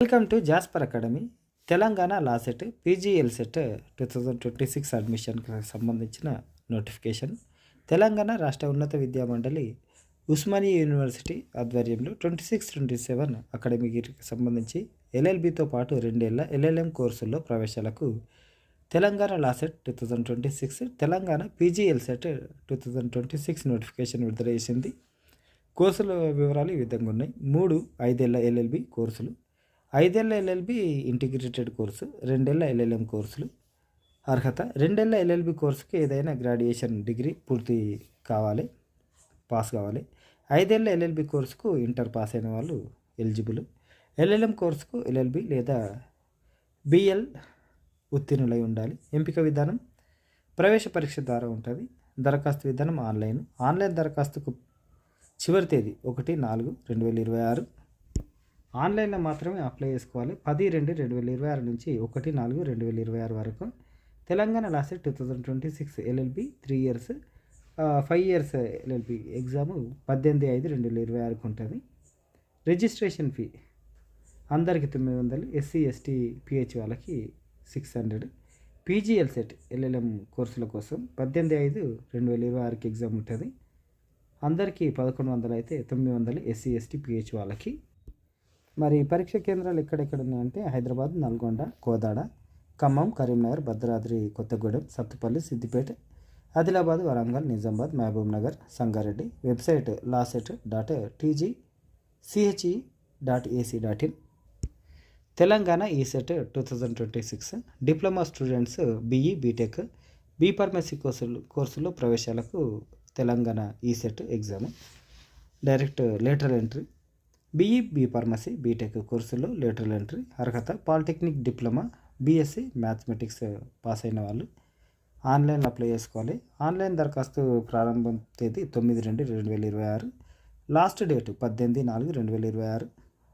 Welcome to Jasper academy. Telangana law set PGL set 2026 అడ్మిషన్కి సంబంధించిన notification. Telangana రాష్ట్ర ఉన్నత విద్యా మండలి ఉస్మానియా యూనివర్సిటీ ఆధ్వర్యంలో 26-27 అకాడమిక్ ఇయర్కి సంబంధించి ఎల్ఎల్బితో పాటు 2 ఏళ్ల ఎల్ఎల్ఎం కోర్సుల్లో ప్రవేశాలకు Telangana LAWCET 2026, Telangana PGLCET 2026 notification విడుదల చేసింది. కోర్సుల వివరాలు ఈ విధంగా ఉన్నాయి. 3 5 ఏళ్ల ఎల్ఎల్బి కోర్సులు, 5 ఏళ్ల ఎల్ఎల్బి ఇంటిగ్రేటెడ్ కోర్సు, 2 ఏళ్ల ఎల్ఎల్ఎం కోర్సులు. అర్హత 2 ఏళ్ల ఎల్ఎల్బి కోర్సుకి ఏదైనా గ్రాడ్యుయేషన్ డిగ్రీ పూర్తి కావాలి, పాస్ కావాలి. 5 ఏళ్ల ఎల్ఎల్బి కోర్సుకు ఇంటర్ పాస్ అయిన వాళ్ళు ఎలిజిబుల్. ఎల్ఎల్ఎం కోర్సుకు ఎల్ఎల్బి లేదా బిఎల్ ఉత్తీర్ణులై ఉండాలి. ఎంపిక విధానం ప్రవేశ పరీక్ష ద్వారా ఉంటుంది. దరఖాస్తు విధానం ఆన్లైన్ దరఖాస్తుకు చివరి తేదీ 1/4/2026. ఆన్లైన్లో మాత్రమే అప్లై చేసుకోవాలి. 10/2/2026 నుంచి 1/4/2026 వరకు. Telangana LAWCET 2026 LLB 3 years 5 years LLB exam 18/5/2026 ఉంటుంది. రిజిస్ట్రేషన్ ఫీ అందరికి 900, ఎస్సీ ఎస్టీ పిహెచ్ వాళ్ళకి 600. పీజీఎల్ సెట్ ఎల్ఎల్ఎం కోర్సుల కోసం 18/5/2026కి ఎగ్జామ్ ఉంటుంది. అందరికీ 1100 అయితే 900 ఎస్సీ ఎస్టీ పిహెచ్ వాళ్ళకి. మరి పరీక్ష కేంద్రాలు ఎక్కడెక్కడ ఉన్నాయంటే Hyderabad, Nalgonda, Kodad, Khammam, Karimnagar, Bhadradri Kothagudem, Sathupalli, Siddipet, Adilabad, Warangal, Nizamabad, Mahabubnagar, Sangareddy. Website laset.tgche.ac.in. Telangana ECET 2026 diploma students BE, B Tech, B pharmacy కోర్సులో ప్రవేశాలకు Telangana ECET exam. Direct lateral entry. BE, B pharmacy, B Tech కోర్సులో లేటరల్ ఎంట్రీ. అర్హత polytechnic, diploma, BSc mathematics pass అయిన వాళ్ళు ఆన్లైన్లో అప్లై చేసుకోవాలి. ఆన్లైన్ దరఖాస్తు ప్రారంభం తేదీ 9/2/2026. Last date 18/4/2026.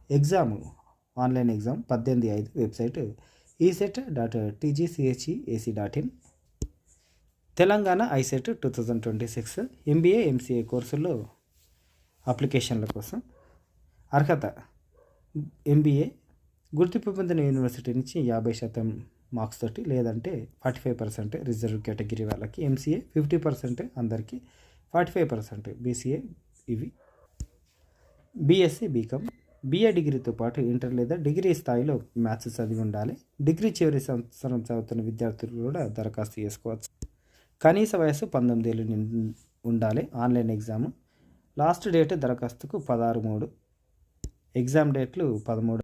Exam online exam 18/5. Website eset.tgche.ac.in. Telangana ICET 2026 MBA, MCA కోర్సుల్లో అప్లికేషన్ల కోసం. అర్హత ఎంబీఏ గుర్తింపు పొందిన యూనివర్సిటీ నుంచి 50% మార్క్స్ తోటి, లేదంటే 45% రిజర్వ్ కేటగిరీ వాళ్ళకి. ఎంసీఏ 50% అందరికీ, 45% బీసీఏ. ఇవి బీఎస్సీ, బీకామ్, బీఏ డిగ్రీతో పాటు ఇంటర్ లేదా డిగ్రీ స్థాయిలో మ్యాథ్స్ చదివి ఉండాలి. డిగ్రీ చివరి సంవత్సరం చదువుతున్న విద్యార్థులు కూడా దరఖాస్తు చేసుకోవచ్చు. కనీస వయసు 19 ఏళ్ళు ఉండాలి. ఆన్లైన్ ఎగ్జామ్ లాస్ట్ డేట్ దరఖాస్తుకు 16/3. ఎగ్జామ్ డేట్లు 13